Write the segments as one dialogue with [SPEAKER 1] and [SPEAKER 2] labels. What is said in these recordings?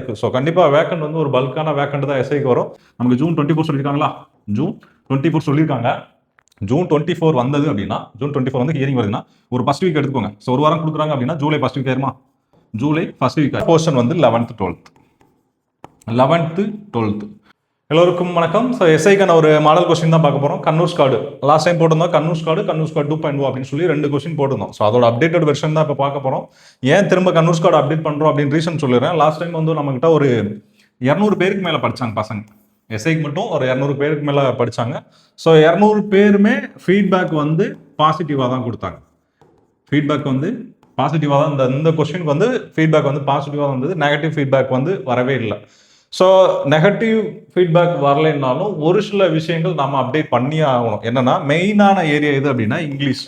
[SPEAKER 1] இருக்குது. ஸோ கண்டிப்பாக வேக்கண்ட் வந்து ஒரு பல்கான வேக்கண்ட் தான் எஸ்ஐக்கு வரும். நமக்கு ஜூன் 24 சொல்லியிருக்காங்களா, ஜூன் 24 சொல்லியிருக்காங்க. ஜூன் 24 வந்தது அப்படின்னா, ஜூன் 24 வந்து ஹியரிங் வருதுன்னா ஒரு ஃபர்ஸ்ட் வீக் எடுத்துக்கோங்க. ஸோ ஒரு வாரம் கொடுக்குறாங்க அப்படின்னா ஜூலை ஃபர்ஸ்ட் வீக் ஆயிருமா, ஜூலை ஃபர்ஸ்ட் வீக். போர்ஷன் வந்து 11th 12th. எல்லோருக்கும் வணக்கம். ஸோ எஸ்ஐக்கான ஒரு மாடல் கொஸ்டின் தான் பார்க்க போகிறோம். கண்ணூர் ஸ்காடு லாஸ்ட் டைம் போட்டிருந்தோம். கண்ணூர் ஸ்காடு 2.0 அப்படின்னு சொல்லி 2 கொஸ்டின் போட்டிருந்தோம். ஸோ அதோட அப்டேட்டட் வெர்ஷன் தான் இப்போ பார்க்க போகிறோம். ஏன் திரும்ப கண்ணூர் ஸ்காடு அப்டேட் பண்ணுறோம் அப்படின்னு ரீசன் சொல்லிடுறேன். லாஸ்ட் டைம் வந்து நம்மகிட்ட ஒரு 200 பேருக்கு மேலே படித்தாங்க பசங்க. எஸ்ஐக்கு மட்டும் ஒரு 200 பேருக்கு மேலே படித்தாங்க. ஸோ 200 பேருமே ஃபீட்பேக் வந்து பாசிட்டிவாக தான் கொடுத்தாங்க. ஃபீட்பேக் வந்து பாசிட்டிவாக தான் இந்த கொஸ்டினுக்கு வந்து ஃபீட்பேக் வந்து பாசிட்டிவாக வந்தது. நெகட்டிவ் ஃபீட்பேக் வந்து வரவே இல்லை. ஸோ நெகட்டிவ் ஃபீட்பேக் வரலைன்னாலும் ஒரு சில விஷயங்கள் நம்ம அப்டேட் பண்ணியே ஆகணும். என்னன்னா மெயினான ஏரியா எது அப்படின்னா இங்கிலீஷ்.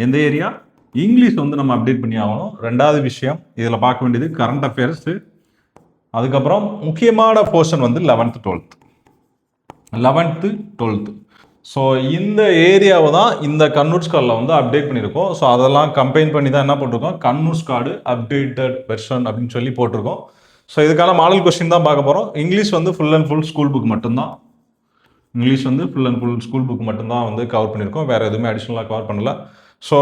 [SPEAKER 1] எந்த ஏரியா? இங்கிலீஷ் வந்து நம்ம அப்டேட் பண்ணி ஆகணும். ரெண்டாவது விஷயம் இதில் பார்க்க வேண்டியது கரண்ட் அஃபேர்ஸு. அதுக்கப்புறம் முக்கியமான போர்ஷன் வந்து 11th 12th. ஸோ இந்த ஏரியாவை தான் இந்த கண்ணூர் ஸ்காடில் வந்து அப்டேட் பண்ணியிருக்கோம். ஸோ அதெல்லாம் கம்பைன் பண்ணி தான் என்ன போட்டிருக்கோம், கண்ணூர் ஸ்காடு அப்டேட்டட் வெர்ஷன் அப்படின்னு சொல்லி போட்டிருக்கோம். ஸோ இதுக்கான மாடல் கொஸ்டின் தான் பார்க்க போகிறோம். இங்கிலீஷ் வந்து full and full school book மட்டும்தான். வந்து கவர் பண்ணியிருக்கோம். வேறு எதுவுமே அடிஷ்னலாக கவர் பண்ணல. ஸோ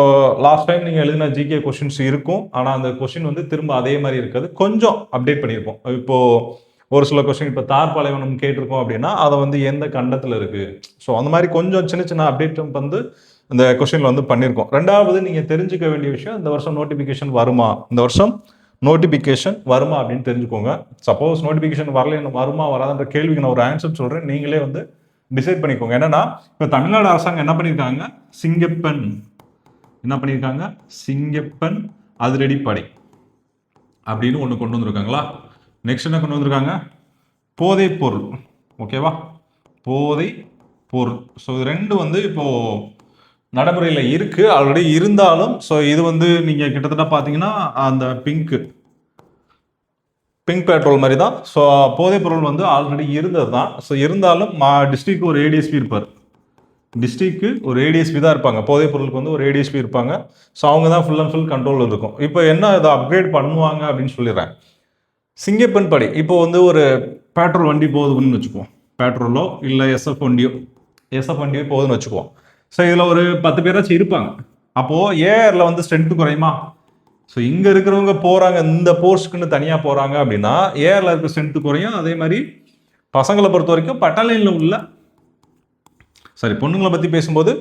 [SPEAKER 1] லாஸ்ட் டைம் நீங்கள் எழுதின ஜிகே கொஸ்டின்ஸ் இருக்கும். ஆனால் அந்த கொஸ்டின் வந்து திரும்ப அதே மாதிரி இருக்காது. கொஞ்சம் அப்டேட் பண்ணியிருக்கோம். இப்போது ஒரு சில கொஸ்டின் இப்போ தார்பாளையம் கேட்டிருக்கோம் அப்படின்னா அதை வந்து எந்த கண்டத்தில் இருக்குது. ஸோ அந்த மாதிரி கொஞ்சம் சின்ன சின்ன அப்டேட் வந்து இந்த கொஸ்டினில் வந்து பண்ணியிருக்கோம். ரெண்டாவது நீங்கள் தெரிஞ்சுக்க வேண்டிய விஷயம், இந்த வருஷம் நோட்டிஃபிகேஷன் வருமா அப்படின்னு தெரிஞ்சுக்கோங்க. சப்போஸ் நோட்டிஃபிகேஷன் வருமா வராதுன்ற கேள்விக்கு நான் ஒரு ஆன்சர் சொல்கிறேன். நீங்களே வந்து டிசைட் பண்ணிக்கோங்க. என்னன்னா இப்போ தமிழ்நாடு அரசாங்கம் என்ன பண்ணியிருக்காங்க, சிங்கப்பன் அதிரடிப்படை அப்படின்னு ஒன்று கொண்டு வந்திருக்காங்களா. நெக்ஸ்ட் என்ன கொண்டு வந்திருக்காங்க, போதைப் பொருள். ஓகேவா, போதைப் பொருள். ஸோ இது ரெண்டு வந்து இப்போ நடைமுறையில் இருக்கு ஆல்ரெடி இருந்தாலும். ஸோ இது வந்து நீங்கள் கிட்டத்தட்ட பார்த்தீங்கன்னா அந்த பிங்க் பேட்ரோல் மாதிரி தான். ஸோ போதைப் பொருள் வந்து ஆல்ரெடி இருந்தது தான். ஸோ இருந்தாலும் டிஸ்ட்ரிக்ட் ஒரு ஏடிஎஸ்பி இருப்பார். டிஸ்ட்ரிக்ட் ஒரு ஏடிஎஸ்பி தான் இருப்பாங்க. போதைப் பொருளுக்கு வந்து ஒரு ஏடிஎஸ்பி இருப்பாங்க. ஸோ அவங்க தான் ஃபுல் அண்ட் ஃபுல் கண்ட்ரோல் இருக்கும். இப்போ என்ன இதை அப்கிரேட் பண்ணுவாங்க அப்படின்னு சொல்லிடுறேன். சிங்கப்பன் படை இப்போ வந்து ஒரு பெட்ரோல் வண்டி போகுதுன்னு வச்சுக்குவோம். பெட்ரோலோ இல்லை எஸ்எஃப் வண்டியோ போகுதுன்னு வச்சுக்குவோம். ஸோ இதில் ஒரு 10 பேராச்சும் இருப்பாங்க. அப்போது ஏஆரில் வந்து ஸ்ட்ரென்த்து குறையுமா. ஸோ இங்கே இருக்கிறவங்க போகிறாங்க, இந்த போஸ்ட்டுக்குன்னு தனியாக போகிறாங்க அப்படின்னா ஏஆரில் இருக்க ஸ்ட்ரென்த்து குறையும். அதே மாதிரி பசங்களை பொறுத்த வரைக்கும் பட்டாலியனில் உள்ள பொண்ணுங்களை பற்றி பேசும்போது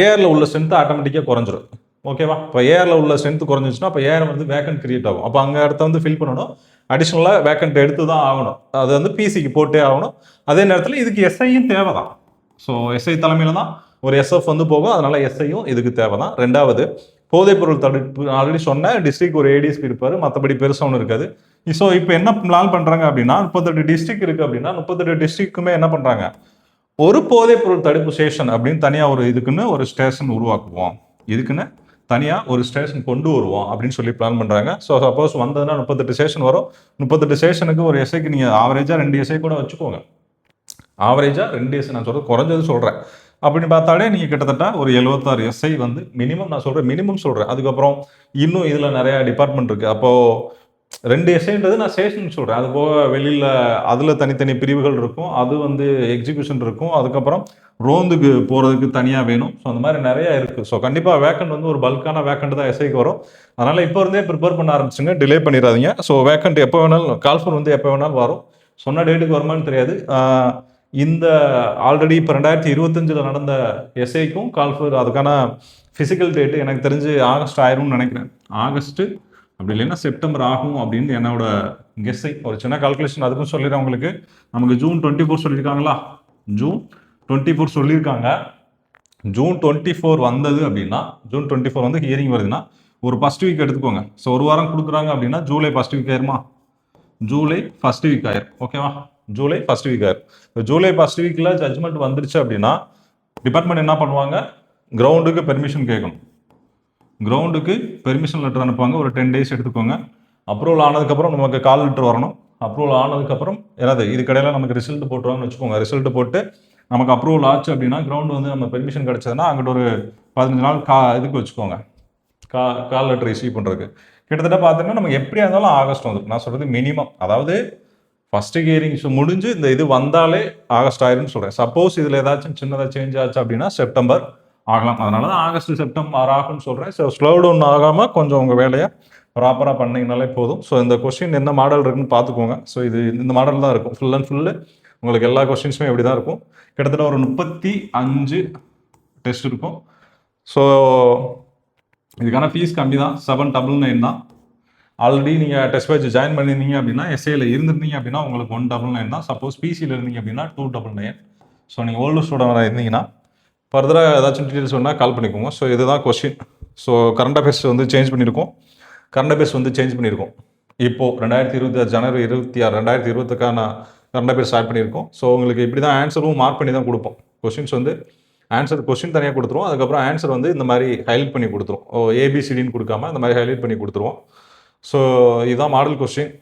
[SPEAKER 1] ஏஆரில் உள்ள ஸ்ட்ரென்த்து ஆட்டோமேட்டிக்காக குறைஞ்சிரும். ஓகேவா. இப்போ ஏஆரில் உள்ள ஸ்ட்ரென்த்து குறைஞ்சிச்சுன்னா அப்போ ஏஆர் வந்து வேக்கண்ட் கிரியேட் ஆகும். அப்போ அங்கே இடத்த வந்து ஃபில் பண்ணணும். அடிஷ்னலாக வேக்கண்ட் எடுத்து தான் ஆகணும். அது வந்து பிசிக்கு போட்டே ஆகணும். அதே நேரத்தில் இதுக்கு எஸ்ஐயும் தேவை தான். ஸோ எஸ்ஐ தலைமையில் தான் ஒரு எஸ்எஃப் வந்து போகும். அதனால எஸ்ஐயும் இதுக்கு தேவை தான். ரெண்டாவது போதைப்பொருள் தடுப்பு ஆல்ரெடி சொன்ன டிஸ்ட்ரிக்ட் ஒரு ஏடிஎஸ்பி இருப்பார். மற்றபடி பெருசாக ஒன்று இருக்காது. ஸோ இப்போ என்ன பிளான் பண்ணுறாங்க அப்படின்னா 38 டிஸ்ட்ரிக்ட் இருக்குது அப்படின்னா 38 டிஸ்ட்ரிக்ட்டுமே என்ன பண்ணுறாங்க, ஒரு போதைப்பொருள் தடுப்பு ஸ்டேஷன் அப்படின்னு தனியாக ஒரு ஸ்டேஷன் உருவாக்குவோம். இதுக்குன்னு தனியாக ஒரு ஸ்டேஷன் கொண்டு வருவோம் அப்படின்னு சொல்லி பிளான் பண்ணுறாங்க. ஸோ சப்போஸ் வந்ததுன்னா 38 ஸ்டேஷன் வரும். 38 ஸ்டேஷனுக்கு ஒரு எஸ்ஐக்கு நீங்கள் ஆவரேஜாக 2 எஸ்ஐ கூட வச்சுக்கோங்க. ஆவரேஜாக 2 எஸ்ஐ நான் சொல்கிறது குறைஞ்சது சொல்கிறேன். அப்படின்னு பார்த்தாலே நீங்கள் கிட்டத்தட்ட ஒரு 76 எஸ்ஐ வந்து மினிமம் நான் சொல்கிறேன். அதுக்கப்புறம் இன்னும் இதில் நிறையா டிபார்ட்மெண்ட் இருக்குது. அப்போது 2 எஸ்ஐன்றது நான் ஸ்டேஷன் சொல்கிறேன். அது போக வெளியில் அதில் தனித்தனி பிரிவுகள் இருக்கும். அது வந்து எக்ஸிக்யூஷன் இருக்கும். அதுக்கப்புறம் ரோந்துக்கு போகிறதுக்கு தனியாக வேணும். ஸோ அந்த மாதிரி நிறையா இருக்குது. ஸோ கண்டிப்பாக வேக்கண்ட் வந்து ஒரு பல்கான வேக்கண்ட் தான் எஸ்ஐக்கு வரும். அதனால் இப்போ இருந்தே ப்ரிப்பேர் பண்ண ஆரம்பிச்சுங்க, டிலே பண்ணிடாதீங்க. ஸோ வேக்கண்ட் எப்போ வேணாலும் கால்ஃபர் வந்து எப்போ வேணாலும் வரும். சொன்ன டேட்டுக்கு வருமானு தெரியாது. இந்த ஆல்ரெடி இப்போ 2025 நடந்த எஸ்ஐக்கும் கால்ஃபர் அதுக்கான ஃபிசிக்கல் டேட்டு எனக்கு தெரிஞ்சு ஆகஸ்ட் ஆயிரும்னு நினைக்கிறேன். ஆகஸ்ட்டு அப்படி இல்லைன்னா செப்டம்பர் ஆகும் அப்படின்னு என்னோட கெஸ்ஸை. ஒரு சின்ன கால்குலேஷன் அதுக்கும் சொல்லிடுறேன் உங்களுக்கு. நமக்கு ஜூன் 24 சொல்லியிருக்காங்களா, ஜூன் 24 சொல்லியிருக்காங்க. ஜூன் 24 வந்தது அப்படின்னா, ஜூன் 24 வந்து ஹியரிங் வருதுன்னா ஒரு ஃபர்ஸ்ட் வீக் எடுத்துக்கோங்க. ஸோ ஒரு வாரம் கொடுக்குறாங்க அப்படின்னா ஜூலை ஃபர்ஸ்ட் வீக் ஆயிருமா, ஜூலை ஃபர்ஸ்ட் வீக் ஆயிரும். ஓகேவா, ஜூலை ஃபர்ஸ்ட் வீக் ஆயிரும். ஜூலை ஃபர்ஸ்ட் வீக்கில் ஜட்ஜ்மெண்ட் வந்துருச்சு அப்படின்னா டிபார்ட்மெண்ட் என்ன பண்ணுவாங்க, கிரவுண்டுக்கு பெர்மிஷன் கேட்கணும். கிரவுண்டுக்கு பெர்மிஷன் லெட்டர் அனுப்புவாங்க. ஒரு 10 days எடுத்துக்கோங்க. அப்ரூவல் ஆனதுக்கப்புறம் நமக்கு கால் லெட்டர் வரணும். அப்ரூவல் ஆனதுக்கப்புறம் இது கடையில் நமக்கு ரிசல்ட் போட்டுருவாங்கன்னு வச்சுக்கோங்க. ரிசல்ட் போட்டு நமக்கு அப்ரூவல் ஆச்சு அப்படின்னா கிரவுண்டு வந்து நம்ம பெர்மிஷன் கிடச்சதுன்னா அங்கிட்ட ஒரு 15 நாள் இதுக்கு வச்சுக்கோங்க, கால் லெட்டர் ரிசீவ் பண்ணுறதுக்கு. கிட்டத்தட்ட பார்த்தீங்கன்னா நமக்கு எப்படியா இருந்தாலும் ஆகஸ்ட் வந்துடும். நான் சொல்கிறது மினிமம், அதாவது ஃபஸ்ட்டு ஹியரிங்ஸ் முடிஞ்சு இந்த இது வந்தாலே ஆகஸ்ட் ஆயிரும்னு சொல்கிறேன். சப்போஸ் இதில் ஏதாச்சும் சின்னதாக சேஞ்ச் ஆச்சு அப்படின்னா செப்டம்பர் ஆகலாம். அதனால தான் ஆகஸ்ட் செப்டம்பர் ஆகும்னு சொல்கிறேன். ஸோ ஸ்லோ டவுன் ஆகாமல் கொஞ்சம் உங்கள் வேலையை ப்ராப்பராக பண்ணிங்கனாலே போதும். ஸோ இந்த கொஸ்டின் என்ன மாடல் இருக்குன்னு பார்த்துக்கோங்க. ஸோ இது இந்த மாடல் தான் இருக்கும் ஃபுல் அண்ட் ஃபுல்லு. உங்களுக்கு எல்லா கொஸ்டின்ஸுமே இப்படி தான் இருக்கும். கிட்டத்தட்ட ஒரு 35 டெஸ்ட் இருக்கும். ஸோ இதுக்கான ஃபீஸ் கம்மி தான், 799 தான். ஆல்ரெடி நீங்கள் டெஸ்ட் பேட்ச் ஜாயின் பண்ணியிருந்தீங்க அப்படின்னா, எஸ்ஏயில் இருந்திருந்தீங்க அப்படின்னா உங்களுக்கு 199 தான். சப்போஸ் பிசியில் இருந்தீங்க அப்படின்னா 299. ஸோ நீங்கள் ஓல்டு ஸ்டூடெண்டாக இருந்தீங்கன்னா ஃபர்தராக ஏதாச்சும் டீட்டெயில்ஸ் வேணால் கால் பண்ணிக்கோங்க. ஸோ இதுதான் கொஸ்டின். ஸோ கரண்ட் அஃபேர்ஸ் வந்து சேஞ்ச் பண்ணியிருக்கோம். கரண்ட் அஃபேர்ஸ் வந்து சேஞ்ச் பண்ணியிருக்கோம். இப்போது 2026 ஜனவரி 26 2020க்கான கரண்ட் அஃபேர்ஸ் ஸ்டார்ட் பண்ணியிருக்கோம். ஸோ உங்களுக்கு இப்படி தான் ஆன்சரும் மார்க் பண்ணி தான் கொடுப்போம். கொஸ்டின்ஸ் வந்து ஆன்சர் கொஸ்டின் தனியாக கொடுத்துருவோம். அதுக்கப்புறம் ஆன்சர் வந்து இந்த மாதிரி ஹைலைட் பண்ணி கொடுத்துருவோம். ஏபிசிடின்னு கொடுக்காம இந்த மாதிரி ஹைலைட் பண்ணி கொடுத்துருவோம். ஸோ இதுதான் மாடல் கொஸ்டின்.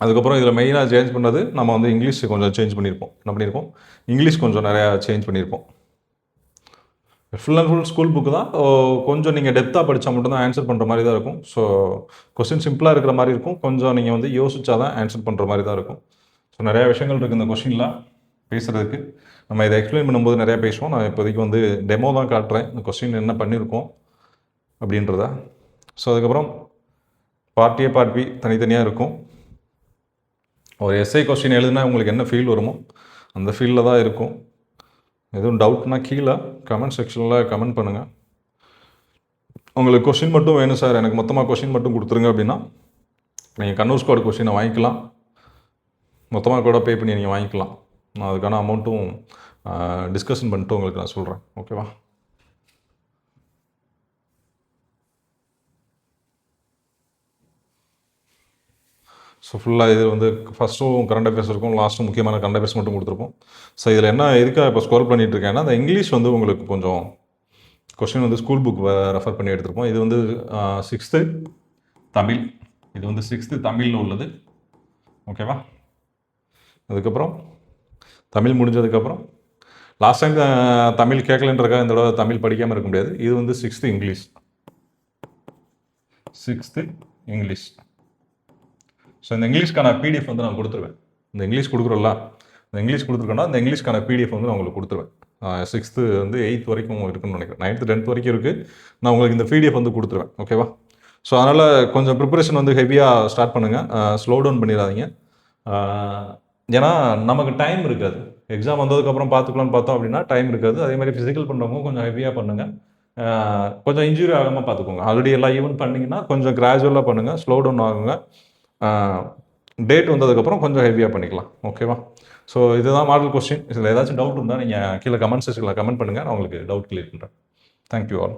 [SPEAKER 1] அதுக்கப்புறம் இதில் மெயினாக சேஞ்ச் பண்ணது நம்ம வந்து இங்கிலீஷ் கொஞ்சம் சேஞ்ச் பண்ணியிருப்போம். என்ன பண்ணியிருப்போம்? இங்கிலீஷ் கொஞ்சம் நிறையா சேஞ்ச் பண்ணியிருப்போம். Full and full school book தான். கொஞ்சம் நீங்கள் டெப்த்தாக படித்தா மட்டும்தான் ஆன்சர் பண்ணுற மாதிரி தான் இருக்கும். ஸோ கொஸ்டின் சிம்பிளாக இருக்கிற மாதிரி இருக்கும். கொஞ்சம் நீங்கள் வந்து யோசிச்சா தான் ஆன்சர் பண்ணுற மாதிரி தான் இருக்கும். ஸோ நிறையா விஷயங்கள் இருக்குது இந்த கொஸ்டினில் பேசுகிறதுக்கு. நம்ம இதை எக்ஸ்பிளைன் பண்ணும்போது நிறையா பேசுவோம். நான் இப்போதைக்கு வந்து டெமோ தான் காட்டுறேன், இந்த கொஸ்டின் என்ன பண்ணியிருக்கோம் அப்படின்றத. ஸோ அதுக்கப்புறம் பார்ட் ஏ பார்ட் பி தனித்தனியாக இருக்கும். ஒரு எஸ்ஐ கொஸ்டின் எழுதுனா உங்களுக்கு என்ன ஃபீல் வருமோ அந்த ஃபீல்டில் தான் இருக்கும். எதுவும் டவுட்னா கீழே கமெண்ட் செக்ஷனில் கமெண்ட் பண்ணுங்கள். உங்களுக்கு கொஸ்டின் மட்டும் வேணும் சார், எனக்கு மொத்தமாக கொஸ்டின் மட்டும் கொடுத்துருங்க அப்படின்னா நீங்கள் கண்ணூர் ஸ்குவாட் கொஸ்டினை வாங்கிக்கலாம். மொத்தமாக கூட பே பண்ணி நீங்கள் வாங்கிக்கலாம். நான் அதுக்கான அமௌண்ட்டும் டிஸ்கஷன் பண்ணிட்டு உங்களுக்கு நான் சொல்கிறேன். ஓகேவா? ஸோ ஃபுல்லாக இது வந்து ஃபஸ்ட்டும் கரண்ட் அஃபேர்ஸ் இருக்கும், லாஸ்ட்டும் முக்கியமான கரண்ட் அஃபேர்ஸ் மட்டும் கொடுத்துருப்போம். ஸோ இதில் என்ன எதுக்காக இப்போ ஸ்கோர் பண்ணிகிட்டு இருக்கேன்னா, அந்த இங்கிலீஷ் வந்து உங்களுக்கு கொஞ்சம் கொஸ்டின் வந்து ஸ்கூல் புக் ரெஃபர் பண்ணி எடுத்துருப்போம். இது வந்து 6th தமிழ். இது வந்து 6th தமிழில் உள்ளது. ஓகேவா? அதுக்கப்புறம் தமிழ் முடிஞ்சதுக்கப்புறம் லாஸ்ட் டைம் தமிழ் கேட்கலன்றக்காக இந்த தடவை தமிழ் படிக்காமல் இருக்க முடியாது. இது வந்து 6th English. 6th English. So இந்த இங்கிலீஷ்க்கான பிடிஎஃப் வந்து நான் கொடுத்துருவேன். இந்த இங்கிலீஷ் கொடுக்குறோம்ல, இந்த இங்கிலீஷ் கொடுத்துருக்கோன்னா இந்த இங்கிலீஷ்க்கான பிடிஎஃப் வந்து நான் உங்களுக்கு கொடுத்துருவேன். 6th வந்து 8th வரைக்கும் இருக்குன்னு நினைக்கிறேன். 9th 10th வரைக்கும் இருக்குது. நான் உங்களுக்கு இந்த பிடிஎஃப் வந்து கொடுத்துருவேன். ஓகேவா? ஸோ அதனால் கொஞ்சம் ப்ரிப்பரேஷன் வந்து ஹெவியாக ஸ்டார்ட் பண்ணுங்கள். ஸ்லோ டவுன் பண்ணிடாதீங்க. ஏன்னா நமக்கு டைம் இருக்காது. எக்ஸாம் வந்ததுக்கப்புறம் பார்த்துக்கலான்னு பார்த்தோம் அப்படின்னா டைம் இருக்காது. அதே மாதிரி ஃபிசிக்கல் பண்ணுறவங்க கொஞ்சம் ஹெவியாக பண்ணுங்கள். கொஞ்சம் இன்ஜுரி ஆகாமல் பார்த்துக்கோங்க. ஆல்ரெடி எல்லா ஈவெண்ட் பண்ணிங்கன்னா கொஞ்சம் கிராஜுவலாக பண்ணுங்கள். ஸ்லோ டவுன் ஆகுங்க. டேட் வந்ததுக்கப்புறம் கொஞ்சம் ஹெவியாக பண்ணிக்கலாம். ஓகேவா? ஸோ இதுதான் மாடல் கொஸ்டின். இதில் ஏதாச்சும் டவுட் இருந்தால் நீங்கள் கீழே கமெண்ட் செக்ஷனில் கமெண்ட் பண்ணுங்கள். நான் உங்களுக்கு டவுட் கிளியர் பண்ணுறேன். Thank you all.